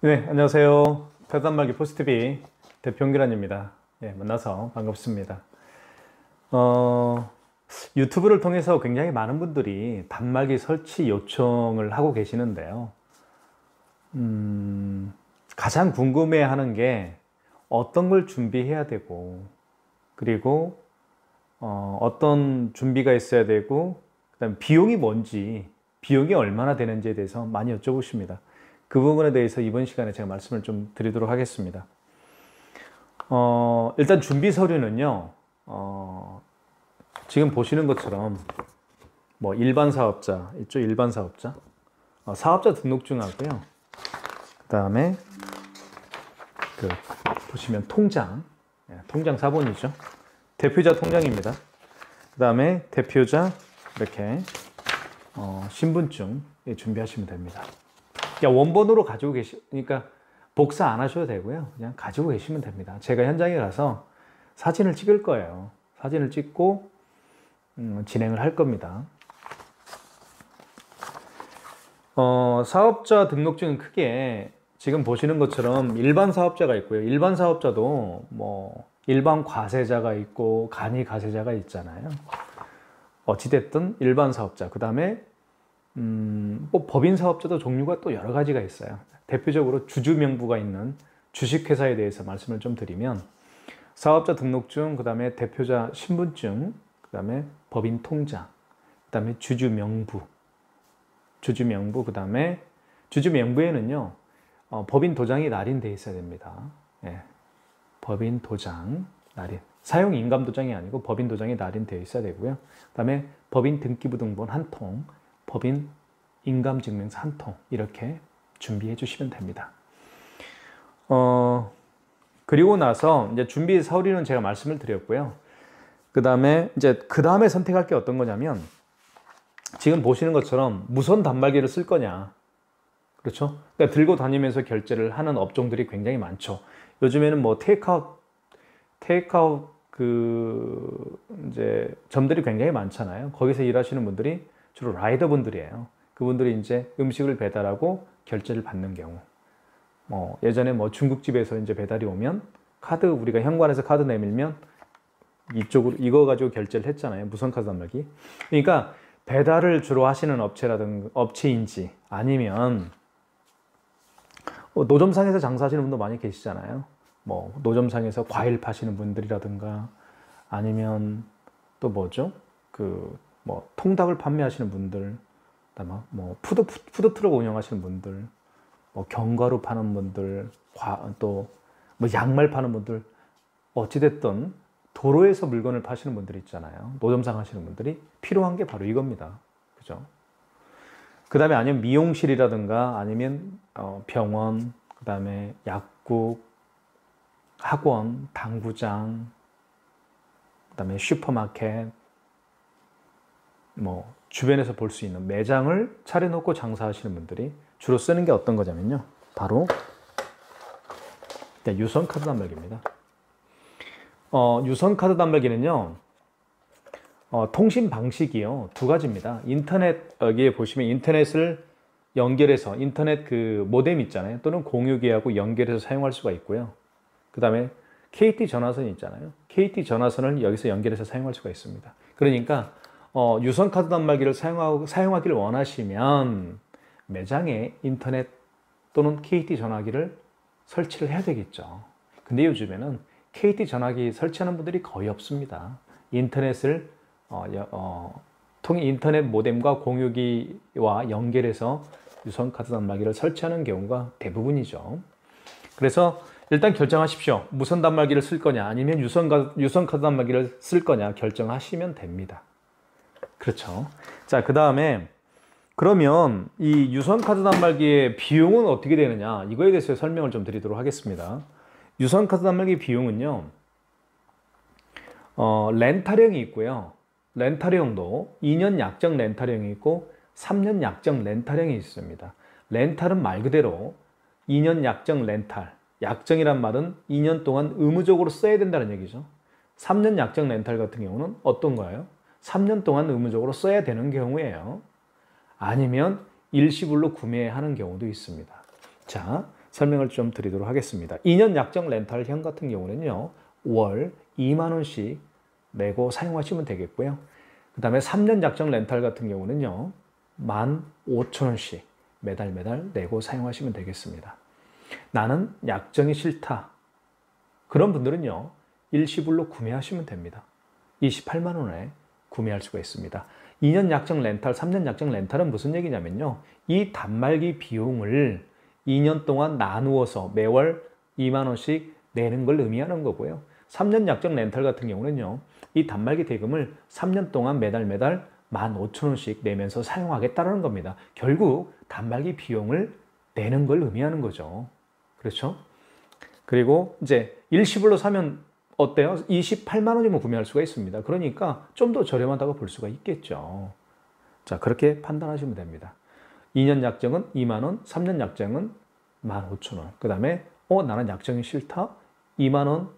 네, 안녕하세요. 카드단말기 포스트비 대표 홍기란입니다. 예, 만나서 반갑습니다. 유튜브를 통해서 굉장히 많은 분들이 단말기 설치 요청을 하고 계시는데요. 가장 궁금해하는 게 어떤 걸 준비해야 되고, 그리고 어떤 준비가 있어야 되고, 그다음 비용이 뭔지, 비용이 얼마나 되는지에 대해서 많이 여쭤보십니다. 그 부분에 대해서 이번 시간에 제가 말씀을 좀 드리도록 하겠습니다. 일단 준비 서류는요, 지금 보시는 것처럼 뭐 일반 사업자, 이쪽 일반 사업자, 사업자 등록증하고요. 그 다음에 보시면 통장, 통장 사본이죠. 대표자 통장입니다. 그 다음에 대표자 이렇게 신분증 준비하시면 됩니다. 그러니까 원본으로 가지고 그러니까 복사 안 하셔도 되고요. 그냥 가지고 계시면 됩니다. 제가 현장에 가서 사진을 찍을 거예요. 사진을 찍고 진행을 할 겁니다. 사업자 등록증은 크게 지금 보시는 것처럼 일반 사업자가 있고요. 일반 사업자도 뭐 일반 과세자가 있고 간이 과세자가 있잖아요. 어찌됐든 일반 사업자, 그 다음에 뭐 법인 사업자도 종류가 또 여러 가지가 있어요. 대표적으로 주주명부가 있는 주식회사에 대해서 말씀을 좀 드리면 사업자 등록증, 그 다음에 대표자 신분증, 그 다음에 법인 통장, 그 다음에 주주명부, 그 다음에 주주명부에는요 법인 도장이 날인되어 있어야 됩니다. 예. 법인 도장 날인, 사용 인감 도장이 아니고 법인 도장이 날인되어 있어야 되고요. 그 다음에 법인 등기부등본 한 통, 법인 인감증명서 한 통, 이렇게 준비해 주시면 됩니다. 그리고 나서 이제 준비 서류는 제가 말씀을 드렸고요. 그 다음에 선택할 게 어떤 거냐면, 지금 보시는 것처럼 무선 단말기를 쓸 거냐. 그렇죠? 그러니까 들고 다니면서 결제를 하는 업종들이 굉장히 많죠. 요즘에는 뭐 테이크아웃 이제 점들이 굉장히 많잖아요. 거기서 일하시는 분들이 주로 라이더 분들이에요. 그분들이 이제 음식을 배달하고 결제를 받는 경우. 예전에 뭐 중국집에서 이제 배달이 오면 우리가 현관에서 카드 내밀면 이쪽으로 이거 가지고 결제를 했잖아요. 무선 카드 단말기. 그러니까 배달을 주로 하시는 업체인지 아니면 노점상에서 장사하시는 분도 많이 계시잖아요. 뭐 노점상에서 과일 파시는 분들이라든가 아니면 또 뭐죠? 뭐 통닭을 판매하시는 분들, 그다음에 뭐 푸드트럭 운영하시는 분들, 뭐 견과류 파는 분들, 또 뭐 양말 파는 분들, 어찌됐든 도로에서 물건을 파시는 분들 있잖아요. 노점상 하시는 분들이 필요한 게 바로 이겁니다. 그죠? 그 다음에 아니면 미용실이라든가 아니면 병원, 그 다음에 약국, 학원, 당구장, 그 다음에 슈퍼마켓, 뭐 주변에서 볼 수 있는 매장을 차려놓고 장사하시는 분들이 주로 쓰는 게 어떤 거냐면요, 바로 유선 카드 단말기입니다. 유선 카드 단말기는요 통신 방식이요 두 가지입니다. 여기에 보시면 인터넷을 연결해서 인터넷 모뎀 있잖아요. 또는 공유기하고 연결해서 사용할 수가 있고요. 그 다음에 KT 전화선이 있잖아요. KT 전화선을 여기서 연결해서 사용할 수가 있습니다. 그러니까 유선 카드 단말기를 사용하기를 원하시면 매장에 인터넷 또는 KT 전화기를 설치를 해야 되겠죠. 근데 요즘에는 KT 전화기 설치하는 분들이 거의 없습니다. 인터넷을 인터넷 모뎀과 공유기와 연결해서 유선 카드 단말기를 설치하는 경우가 대부분이죠. 그래서 일단 결정하십시오. 무선 단말기를 쓸 거냐 아니면 유선 카드 단말기를 쓸 거냐 결정하시면 됩니다. 그렇죠. 자, 그 다음에 그러면 이 유선 카드 단말기의 비용은 어떻게 되느냐, 이거에 대해서 설명을 좀 드리도록 하겠습니다. 유선 카드 단말기 비용은요 렌탈형이 있고요. 렌탈형도 2년 약정 렌탈형이 있고 3년 약정 렌탈형이 있습니다. 렌탈은 말 그대로 2년 약정 렌탈, 약정이란 말은 2년 동안 의무적으로 써야 된다는 얘기죠. 3년 약정 렌탈 같은 경우는 어떤 거예요? 3년 동안 의무적으로 써야 되는 경우예요. 아니면 일시불로 구매하는 경우도 있습니다. 자, 설명을 좀 드리도록 하겠습니다. 2년 약정 렌탈형 같은 경우는요, 월 2만 원씩 내고 사용하시면 되겠고요. 그 다음에 3년 약정 렌탈 같은 경우는요, 15,000원씩 매달 내고 사용하시면 되겠습니다. 나는 약정이 싫다. 그런 분들은요, 일시불로 구매하시면 됩니다. 28만 원에 구매할 수가 있습니다. 2년 약정 렌탈, 3년 약정 렌탈은 무슨 얘기냐면요, 이 단말기 비용을 2년 동안 나누어서 매월 2만 원씩 내는 걸 의미하는 거고요. 3년 약정 렌탈 같은 경우는요, 이 단말기 대금을 3년 동안 매달 15,000원씩 내면서 사용하겠다는 겁니다. 결국 단말기 비용을 내는 걸 의미하는 거죠. 그렇죠? 그리고 이제 일시불로 사면 어때요? 28만 원이면 구매할 수가 있습니다. 그러니까 좀 더 저렴하다고 볼 수가 있겠죠. 자, 그렇게 판단하시면 됩니다. 2년 약정은 2만 원, 3년 약정은 15,000원. 그 다음에 나는 약정이 싫다. 2만 원,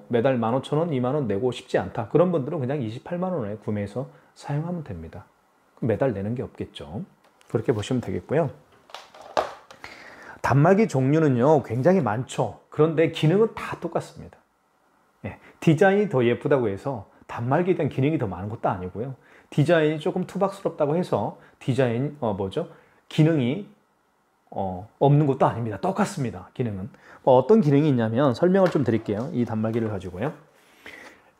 매달 15,000원, 2만 원 내고 싶지 않다. 그런 분들은 그냥 28만 원에 구매해서 사용하면 됩니다. 매달 내는 게 없겠죠. 그렇게 보시면 되겠고요. 단말기 종류는요, 굉장히 많죠. 그런데 기능은 다 똑같습니다. 예, 디자인이 더 예쁘다고 해서 단말기에 대한 기능이 더 많은 것도 아니고요. 디자인이 조금 투박스럽다고 해서 기능이 없는 것도 아닙니다. 똑같습니다. 기능은. 어떤 기능이 있냐면 설명을 좀 드릴게요. 이 단말기를 가지고요.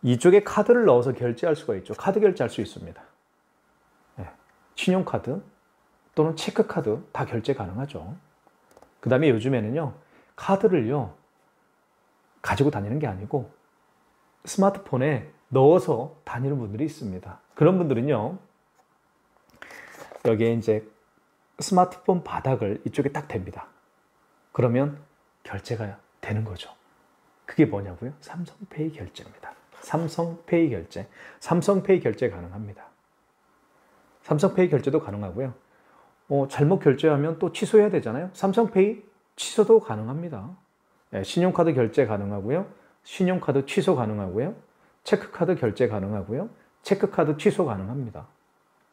이쪽에 카드를 넣어서 결제할 수가 있죠. 카드 결제할 수 있습니다. 예, 신용카드 또는 체크카드 다 결제 가능하죠. 그 다음에 요즘에는요, 카드를요, 가지고 다니는 게 아니고 스마트폰에 넣어서 다니는 분들이 있습니다. 그런 분들은요, 여기에 이제 스마트폰 바닥을 이쪽에 딱 댑니다. 그러면 결제가 되는 거죠. 그게 뭐냐고요? 삼성페이 결제입니다. 삼성페이 결제. 삼성페이 결제 가능합니다. 삼성페이 결제도 가능하고요. 잘못 결제하면 또 취소해야 되잖아요. 삼성페이 취소도 가능합니다. 네, 신용카드 결제 가능하고요. 신용카드 취소 가능하고요. 체크카드 결제 가능하고요. 체크카드 취소 가능합니다.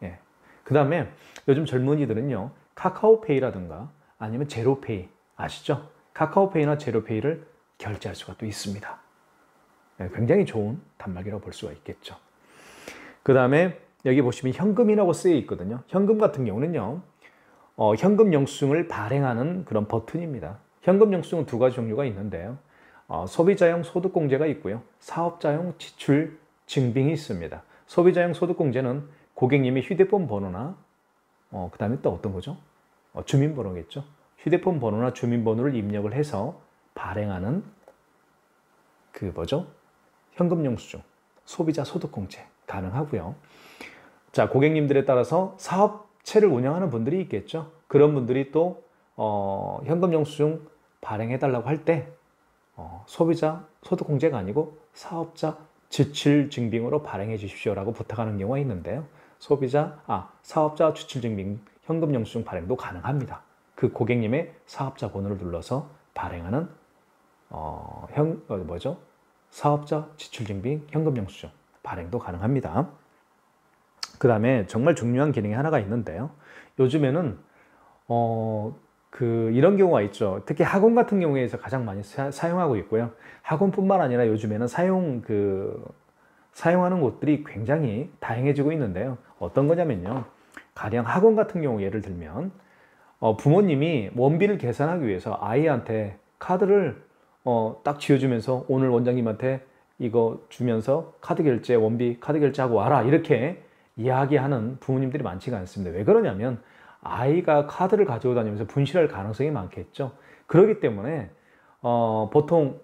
예. 그 다음에 요즘 젊은이들은요, 카카오페이라든가 아니면 제로페이 아시죠? 카카오페이나 제로페이를 결제할 수가 또 있습니다. 예, 굉장히 좋은 단말기라고 볼 수가 있겠죠. 그 다음에 여기 보시면 현금이라고 쓰여 있거든요. 현금 같은 경우는요, 현금 영수증을 발행하는 그런 버튼입니다. 현금 영수증은 두 가지 종류가 있는데요. 소비자용 소득공제가 있고요. 사업자용 지출 증빙이 있습니다. 소비자용 소득공제는 고객님의 휴대폰 번호나 그 다음에 또 어떤 거죠? 주민번호겠죠. 휴대폰 번호나 주민번호를 입력을 해서 발행하는 현금 영수증, 소비자 소득공제 가능하고요. 자, 고객님들에 따라서 사업체를 운영하는 분들이 있겠죠. 그런 분들이 또 현금 영수증 발행해달라고 할 때 소비자 소득공제가 아니고 사업자 지출 증빙으로 발행해 주십시오라고 부탁하는 경우가 있는데요. 사업자 지출 증빙 현금 영수증 발행도 가능합니다. 그 고객님의 사업자 번호를 눌러서 발행하는 사업자 지출 증빙 현금 영수증 발행도 가능합니다. 그 다음에 정말 중요한 기능이 하나가 있는데요. 요즘에는 이런 경우가 있죠. 특히 학원 같은 경우에서 가장 많이 사용하고 있고요. 학원뿐만 아니라 요즘에는 사용하는 곳들이 굉장히 다양해지고 있는데요. 어떤 거냐면요. 가령 학원 같은 경우 예를 들면 부모님이 원비를 계산하기 위해서 아이한테 카드를 딱 쥐어주면서 오늘 원장님한테 이거 주면서 원비 카드 결제하고 와라 이렇게 이야기하는 부모님들이 많지가 않습니다. 왜 그러냐면 아이가 카드를 가지고 다니면서 분실할 가능성이 많겠죠. 그렇기 때문에 보통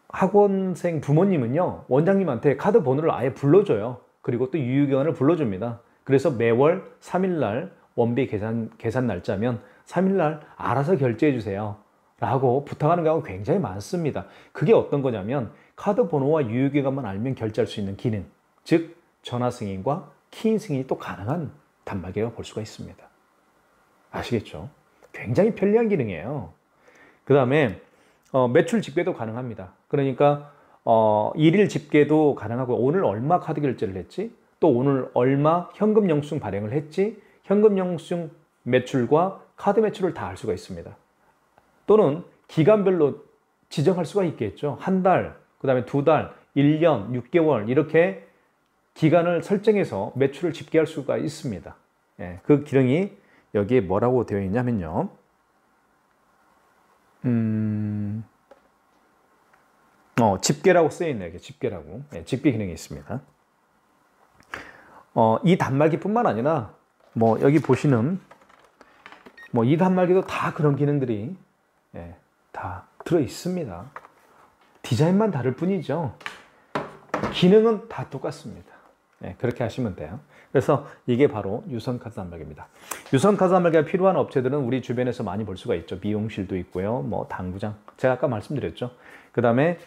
학원생 부모님은요, 원장님한테 카드 번호를 아예 불러줘요. 그리고 또 유효기간을 불러줍니다. 그래서 매월 3일날 원비 계산 날짜면 3일날 알아서 결제해 주세요 라고 부탁하는 경우가 굉장히 많습니다. 그게 어떤 거냐면 카드 번호와 유효기간만 알면 결제할 수 있는 기능, 즉 전화 승인과 키인 승인이 또 가능한 단말기라고 볼 수가 있습니다. 아시겠죠? 굉장히 편리한 기능이에요. 그 다음에 매출 집계도 가능합니다. 그러니까 일일 집계도 가능하고 오늘 얼마 카드 결제를 했지? 또 오늘 얼마 현금 영수증 발행을 했지? 현금 영수증 매출과 카드 매출을 다 알 수가 있습니다. 또는 기간별로 지정할 수가 있겠죠. 한 달, 그 다음에 두 달, 1년, 6개월 이렇게 기간을 설정해서 매출을 집계할 수가 있습니다. 예, 그 기능이 여기에 뭐라고 되어 있냐면요. 집계라고 쓰여 있네요. 집계라고. 예, 집계 기능이 있습니다. 이 단말기뿐만 아니라 뭐 여기 보시는 뭐 이 단말기도 다 그런 기능들이 예, 다 들어 있습니다. 디자인만 다를 뿐이죠. 기능은 다 똑같습니다. 예, 그렇게 하시면 돼요. 그래서 이게 바로 유선카드 단말기입니다. 유선카드 단말기가 필요한 업체들은 우리 주변에서 많이 볼 수가 있죠. 미용실도 있고요. 뭐 당구장. 제가 아까 말씀드렸죠. 그 다음에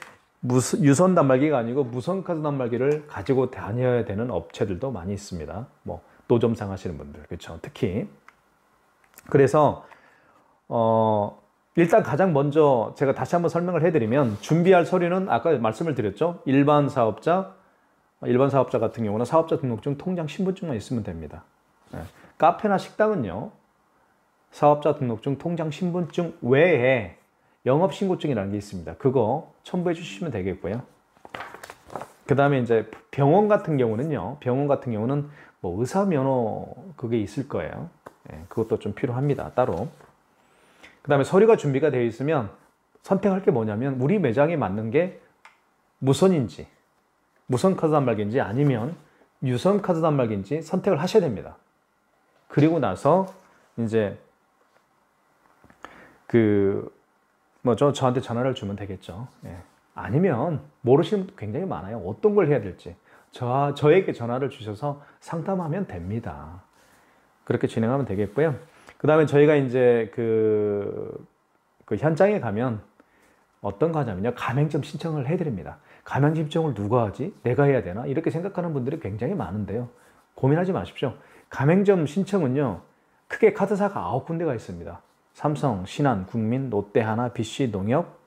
유선 단말기가 아니고 무선 카드 단말기를 가지고 다녀야 되는 업체들도 많이 있습니다. 뭐 노점상 하시는 분들. 그렇죠. 특히. 그래서 일단 가장 먼저 제가 다시 한번 설명을 해드리면 준비할 서류는 아까 말씀을 드렸죠. 일반 사업자 같은 경우는 사업자 등록증, 통장, 신분증만 있으면 됩니다. 네. 카페나 식당은요. 사업자 등록증, 통장, 신분증 외에 영업신고증이라는 게 있습니다. 그거 첨부해 주시면 되겠고요. 그 다음에 이제 병원 같은 경우는 뭐 의사면허 그게 있을 거예요. 네. 그것도 좀 필요합니다. 따로. 그 다음에 서류가 준비가 되어 있으면 선택할 게 뭐냐면 우리 매장에 맞는 게 무선인지 무선 카드 단말기인지 아니면 유선 카드 단말기인지 선택을 하셔야 됩니다. 그리고 나서 이제 저한테 전화를 주면 되겠죠. 예. 아니면 모르시는 분도 굉장히 많아요. 어떤 걸 해야 될지 저에게 전화를 주셔서 상담하면 됩니다. 그렇게 진행하면 되겠고요. 그 다음에 저희가 이제 그 현장에 가면 어떤 거 하냐면요. 가맹점 신청을 해드립니다. 가맹점 신청을 누가 하지? 내가 해야 되나? 이렇게 생각하는 분들이 굉장히 많은데요. 고민하지 마십시오. 가맹점 신청은요. 크게 카드사가 9군데가 있습니다. 삼성, 신한, 국민, 롯데, 하나, BC, 농협,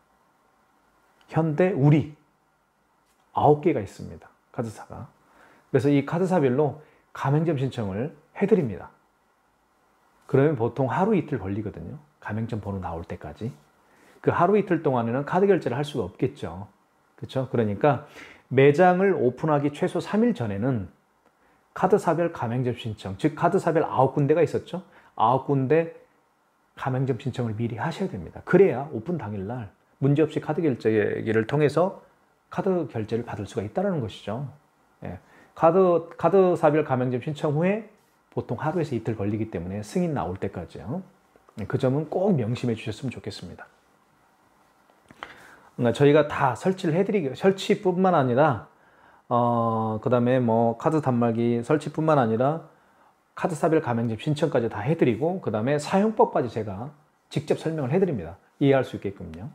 현대, 우리 9개가 있습니다. 카드사가. 그래서 이 카드사별로 가맹점 신청을 해드립니다. 그러면 보통 하루 이틀 걸리거든요. 가맹점 번호 나올 때까지. 그 하루 이틀 동안에는 카드 결제를 할 수가 없겠죠. 그렇죠? 그러니까 매장을 오픈하기 최소 3일 전에는 카드사별 가맹점 신청, 즉 카드사별 9군데가 있었죠. 9군데 가맹점 신청을 미리 하셔야 됩니다. 그래야 오픈 당일날 문제없이 카드 결제기를 통해서 카드 결제를 받을 수가 있다는 것이죠. 예. 카드사별 가맹점 신청 후에 보통 하루에서 이틀 걸리기 때문에 승인 나올 때까지요. 그 점은 꼭 명심해 주셨으면 좋겠습니다. 그러니까 저희가 다 설치뿐만 아니라 그 다음에 뭐 카드 단말기 설치뿐만 아니라 카드사별 가맹점 신청까지 다 해드리고 그 다음에 사용법까지 제가 직접 설명을 해드립니다. 이해할 수 있게끔요.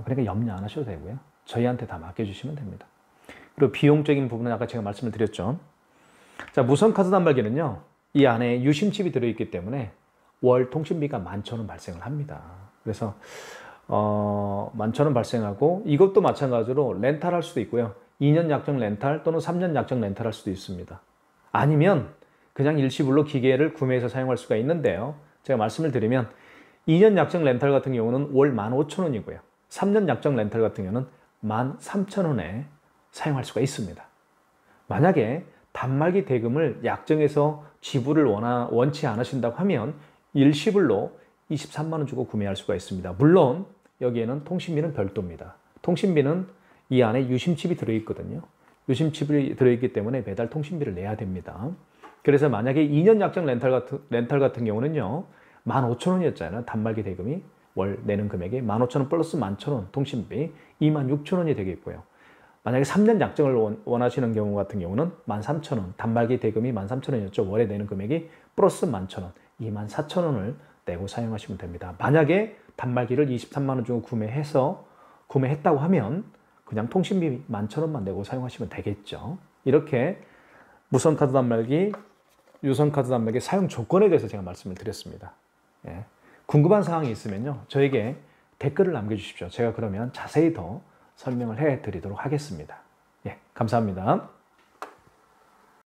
그러니까 염려 안 하셔도 되고요. 저희한테 다 맡겨주시면 됩니다. 그리고 비용적인 부분은 아까 제가 말씀을 드렸죠. 자, 무선 카드 단말기는요. 이 안에 유심칩이 들어있기 때문에 월 통신비가 11,000원 발생을 합니다. 그래서 11,000원 발생하고 이것도 마찬가지로 렌탈할 수도 있고요. 2년 약정 렌탈 또는 3년 약정 렌탈할 수도 있습니다. 아니면 그냥 일시불로 기계를 구매해서 사용할 수가 있는데요. 제가 말씀을 드리면 2년 약정 렌탈 같은 경우는 월 15,000원이고요. 3년 약정 렌탈 같은 경우는 13,000원에 사용할 수가 있습니다. 만약에 단말기 대금을 약정해서 지불을 원치 않으신다고 하면 일시불로 23만 원 주고 구매할 수가 있습니다. 물론 여기에는 통신비는 별도입니다. 통신비는 이 안에 유심칩이 들어있거든요. 유심칩이 들어있기 때문에 매달 통신비를 내야 됩니다. 그래서 만약에 2년 약정 렌탈 같은 경우는요. 15,000원이었잖아요. 단말기 대금이 월 내는 금액이 15,000원 플러스 11,000원 통신비 26,000원이 되겠고요. 만약에 3년 약정을 원하시는 경우 같은 경우는 13,000원, 단말기 대금이 13,000원이었죠. 월에 내는 금액이 플러스 11,000원, 24,000원을 내고 사용하시면 됩니다. 만약에 단말기를 23만 원 주고 구매했다고 하면 그냥 통신비 11,000원만 내고 사용하시면 되겠죠. 이렇게 무선카드 단말기, 유선카드 단말기 사용 조건에 대해서 제가 말씀을 드렸습니다. 예. 궁금한 사항이 있으면요. 저에게 댓글을 남겨주십시오. 제가 그러면 자세히 더 설명을 해드리도록 하겠습니다. 예, 감사합니다.